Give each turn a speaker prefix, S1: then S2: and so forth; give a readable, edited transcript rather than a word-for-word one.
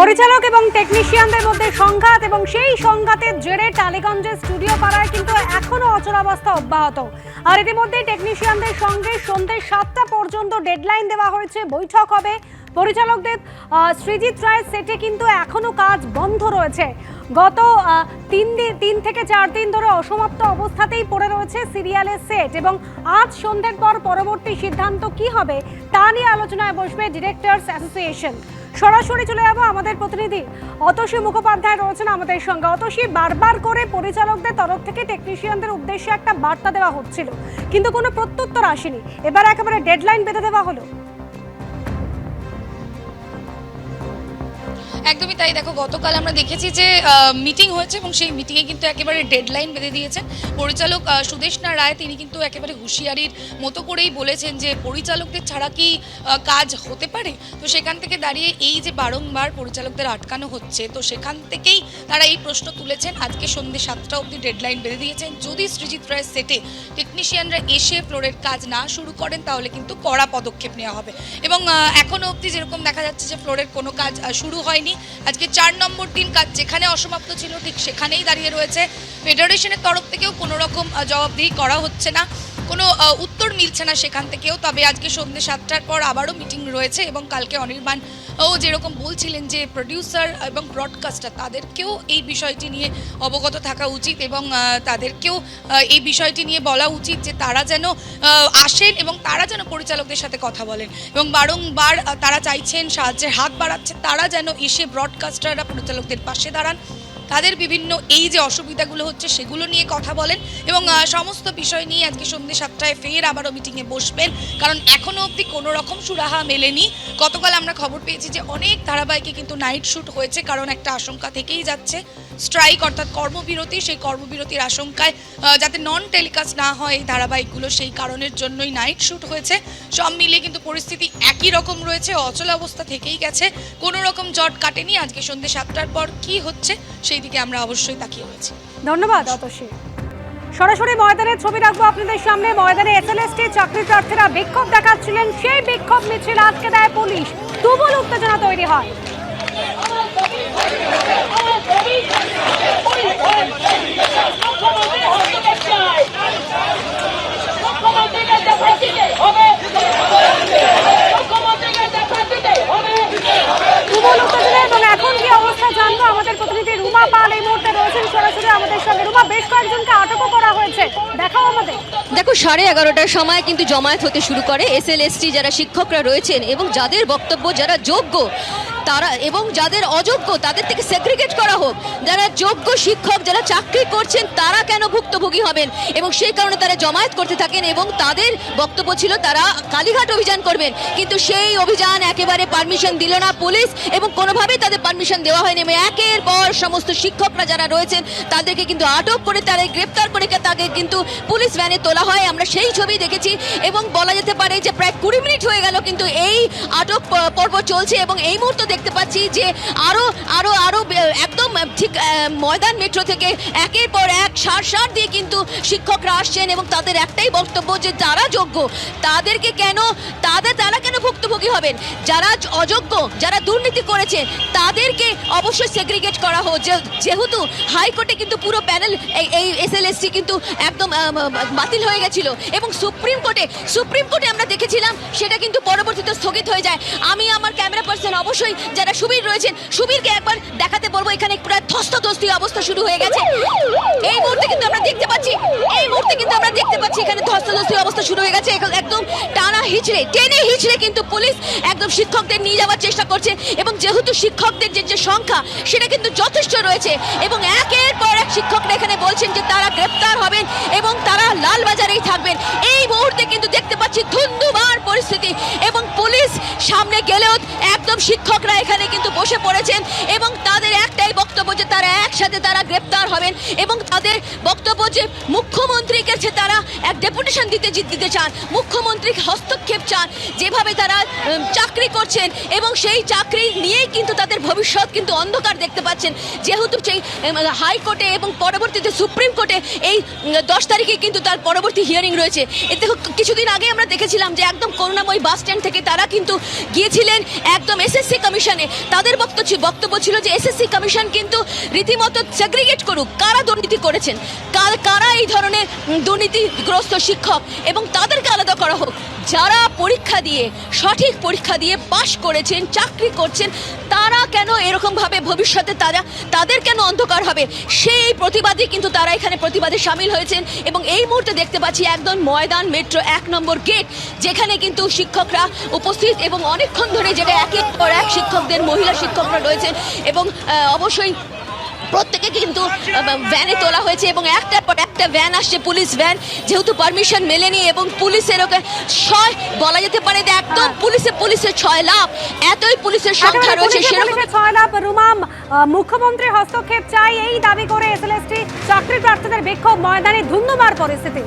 S1: পরিচালক এবং টেকনিশিয়ানদের মধ্যে সংঘাত এবং সেই সংঘাতের জেরে টালিগঞ্জের স্টুডিও পাড়ায় কিন্তু এখনো অচলাবস্থা অব্যাহত। আর ইতিমধ্যে টেকনিশিয়ানদের সঙ্গে সন্ধ্যে 7টা পর্যন্ত ডেডলাইন দেওয়া হয়েছে, বৈঠক হবে। পরিচালকদের সৃজিত রায়ের সেটে কিন্তু এখনো কাজ বন্ধ রয়েছে। গত 3 থেকে 4 দিন ধরে অসমাপ্ত অবস্থাতেই পড়ে রয়েছে সিরিয়ালের সেট এবং আজ সন্ধ্যের পর পরবর্তী সিদ্ধান্ত কি হবে তা নিয়ে আলোচনায় বসবে ডিরেক্টরস অ্যাসোসিয়েশন। সরাসরি চলে যাবো আমাদের প্রতিনিধি অতসী মুখোপাধ্যায় রয়েছেন আমাদের সঙ্গে। অতসী, বারবার করে পরিচালকদের তরফ থেকে টেকনিশিয়ানদের উদ্দেশ্যে একটা বার্তা দেওয়া হচ্ছিল, কিন্তু কোনো প্রত্যুত্তর আসেনি। এবার একেবারে ডেডলাইন বেঁধে দেওয়া হলো।
S2: একদমই তাই। দেখো, গতকাল আমরা দেখেছি যে মিটিং হয়েছে এবং সেই মিটিংয়ে কিন্তু একেবারে ডেডলাইন বেঁধে দিয়েছেন পরিচালক সুদেষ্ণা রায়। তিনি কিন্তু একেবারে হুঁশিয়ারির মতো করেই বলেছেন যে পরিচালকদের ছাড়া কি কাজ হতে পারে। তো সেখান থেকে দাঁড়িয়ে এই যে বারংবার পরিচালকদের আটকানো হচ্ছে, তো সেখান থেকেই তারা এই প্রশ্ন তুলেছেন। আজকে সন্ধ্যে 7টা অবধি ডেডলাইন বেঁধে দিয়েছেন। যদি সৃজিত রায়ের সেটে টেকনিশিয়ানরা এসে ফ্লোরের কাজ না শুরু করেন তাহলে কিন্তু কড়া পদক্ষেপ নেওয়া হবে। এবং এখনও অবধি যেরকম দেখা যাচ্ছে যে ফ্লোরের কোনো কাজ শুরু হয়নি। আজকে 4 নম্বর দিন কাজ যেখানে অসমাপ্ত ছিল ঠিক সেখানেই দাঁড়িয়ে রয়েছে। ফেডারেশনের তরফ থেকেও কোনো রকম জবাবদিহি করা হচ্ছে না, কোনো উত্তর মিলছে না সেখান থেকেও। তবে আজকে সন্ধ্যে 7টার পর আবারও মিটিং রয়েছে এবং কালকে অনির্বাণ যেরকম বলছিলেন যে প্রডিউসার এবং ব্রডকাস্টার তাদেরকেও এই বিষয়টি নিয়ে অবগত থাকা উচিত এবং তাদেরকেও এই বিষয়টি নিয়ে বলা উচিত যে তারা যেন আসেন এবং তারা যেন পরিচালকদের সাথে কথা বলেন এবং বারংবার তারা চাইছেন, সাহায্যের হাত বাড়াচ্ছে, তারা যেন এসে ব্রডকাস্টাররা পরিচালকদের পাশে দাঁড়ান, তাদের বিভিন্ন এই যে অসুবিধাগুলো হচ্ছে সেগুলো নিয়ে কথা বলেন এবং সমস্ত বিষয় নিয়ে আজকে সন্ধ্যে 7টায় ফের আবারও মিটিংয়ে বসবেন। কারণ এখনও অবধি কোনো রকম সুরাহা মেলেনি। গতকাল আমরা খবর পেয়েছি যে অনেক ধারাবাহিকে কিন্তু নাইট শ্যুট হয়েছে, কারণ একটা আশঙ্কা থেকেই যাচ্ছে স্ট্রাইক অর্থাৎ কর্মবিরতি। সেই কর্মবিরতির আশঙ্কায় যাতে নন টেলিকাস্ট না হয় এই ধারাবাহিকগুলো, সেই কারণের জন্যই নাইট শ্যুট হয়েছে। সব মিলিয়ে কিন্তু পরিস্থিতি একই রকম রয়েছে, অচল অবস্থা থেকেই গেছে, কোনো রকম জট কাটেনি। আজকে সন্ধ্যে 7টার পর কি হচ্ছে সেই দিকে আমরা অবশ্যই তাকিয়ে রয়েছি।
S1: ধন্যবাদ অতসী। সরাসরি ময়দানের ছবি রাখবো আপনাদের সামনে। ময়দানে এসএলএসটি চাকরি প্রার্থীরা বিক্ষোভ দেখাচ্ছিলেন, সেই বিক্ষোভ মিছিল আটকে দেয় পুলিশ। তুমুল উত্তেজনা তৈরি হয়। এবং এখন কি অবস্থা জানবো আমাদের প্রতিনিধি রুমা পাল এই মুহূর্তে রয়েছেন সরাসরি আমাদের সঙ্গে। রুমা, বেশ কয়েকজনকে আটকও করা হয়েছে, দেখাও আমাদের।
S3: দেখো, 11:30টার সময় কিন্তু জমায়েত হতে শুরু করে এসএলএসটি যারা শিক্ষকরা রয়েছেন এবং যাদের বক্তব্য যারা যোগ্য তারা এবং যাদের অযোগ্য তাদের থেকে সেগ্রিগেট করা হোক। যারা যোগ্য শিক্ষক যারা চাকরি করছেন তারা কেন ভুক্তভোগী হবেন, এবং সেই কারণে তারা জমায়েত করতে থাকেন এবং তাদের বক্তব্য ছিল তারা কালীঘাট অভিযান করবেন। কিন্তু সেই অভিযান একেবারে পারমিশন দিল না পুলিশ এবং কোনোভাবেই তাদের পারমিশন দেওয়া হয়নি। একের পর সমস্ত শিক্ষকরা যারা রয়েছেন তাদেরকে কিন্তু আটক করে তাদের গ্রেপ্তার করে তাকে কিন্তু পুলিশ ভ্যানে তোলা হয়। আমরা সেই ছবি দেখেছি এবং বলা যেতে পারে যে প্রায় 20 মিনিট হয়ে গেল কিন্তু এই আটক পর্ব চলছে এবং এই মুহূর্তে দেখতে পাচ্ছি যে আরো আরো আরো একদম ঠিক ময়দান মেট্রো থেকে একের পর এক সার দিয়ে কিন্তু শিক্ষকরা আসছেন এবং তাদের একটাই বক্তব্য যে যারা যোগ্য তাদেরকে কেন তারা কেন ভুক্তভোগী হবেন, যারা অযোগ্য যারা দুর্নীতি করেছে তাদেরকে অবশ্যই সেগ্রিগেট করা হোক। যেহেতু হাইকোর্টে কিন্তু পুরো প্যানেল এই এসএলএসটি কিন্তু একদম বাতিল হয়ে গেছিল এবং সুপ্রিম কোর্টে আমরা দেখেছিলাম সেটা কিন্তু পরবর্তীতে স্থগিত হয়ে যায়। আমি আমার ক্যামেরা পার্সন অবশ্যই যারা সুবীর রয়েছেন সুবীরকে একবার দেখাতে বলবো। এখানে প্রায় ধস্তাধস্তি অবস্থা শুরু হয়ে গেছে। এই মুহূর্তে কিন্তু আমরা দেখতে পাচ্ছি এখানে ধস্তাধস্তি অবস্থা শুরু হয়ে গেছে। একদম টেনে হিচড়ে কিন্তু পুলিশ একদম শিক্ষকদের নিয়ে যাওয়ার চেষ্টা করছে এবং যেহেতু শিক্ষকদের যে সংখ্যা সেটা কিন্তু যথেষ্ট রয়েছে এবং একের পর এক শিক্ষকরা এখানে বলছেন যে তারা গ্রেপ্তার হবেন এবং তারা লালবাজারেই থাকবেন। এই মুহূর্তে কিন্তু দেখতে পাচ্ছি ধুন্ধুমার পরিস্থিতি এবং পুলিশ সামনে গেলেও একদম শিক্ষকরা এখানে কিন্তু বসে পড়েছেন এবং তাদের একটাই বক্তব্য যে তারা একসাথে তারা গ্রেপ্তার হবেন এবং তাদের বক্তব্য যে মুখ্যমন্ত্রীর কাছে তারা এক ডেপুটেশন দিতে চান, মুখ্যমন্ত্রীর হস্তক্ষেপ চান, যেভাবে তারা চাকরি করছেন এবং সেই চাকরি নিয়েই কিন্তু তাদের ভবিষ্যৎ কিন্তু অন্ধকার দেখতে পাচ্ছেন, যেহেতু সেই হাইকোর্টে এবং পরবর্তীতে সুপ্রিম কোর্টে এই 10 তারিখে কিন্তু তার পরবর্তী হিয়ারিং রয়েছে। এতে কিছুদিন আগে আমরা দেখেছিলাম যে একদম করুণাময়ী বাস স্ট্যান্ড থেকে তারা কিন্তু গিয়েছিলেন একদম এসএসসি কমিশনে। তাদের বক্তব্য ছিল যে এসএসসি কমিশন কিন্তু রীতিমতো সেগ্রিগেট করুক, কারা দুর্নীতি করেছেন, কারা এই ধরনের দুর্নীতিগ্রস্ত শিক্ষক, এবং তাদেরকে আলাদা করা হোক। যারা পরীক্ষা দিয়ে সঠিক পরীক্ষা দিয়ে পাশ করেছেন, চাকরি করছেন, তারা কেন এরকমভাবে ভবিষ্যতে তাদের কেন অন্ধকার হবে, সেই প্রতিবাদে কিন্তু তারা এখানে প্রতিবাদে সামিল হয়েছেন। এবং এই মুহূর্তে দেখতে পাচ্ছি একদম ময়দান মেট্রো 1 নম্বর গেট, যেখানে কিন্তু শিক্ষকরা উপস্থিত এবং অনেকক্ষণ ধরে যেটা একের পর এক শিক্ষকদের মহিলা শিক্ষকরা রয়েছেন এবং অবশ্যই প্রত্যেকে কিন্তু ভ্যানে তোলা হয়েছে এবং একটার পর একটা ভ্যান আসছে, পুলিশ ভ্যান, যেহেতু পারমিশন মেলেনি এবং পুলিশের ওকে বলা যেতে পারে যে একদম পুলিশের 6 লাভ, এতই পুলিশের সংখ্যা রয়েছে। সেরকম
S1: 6 লাভ। রুমাম, মুখ্যমন্ত্রীর হস্তক্ষেপ চাই এই দাবি করে এসএলএসটি চাকরি প্রার্থীদের বিক্ষোভ, ময়দানে ধুন্ধুমার পরিস্থিতি।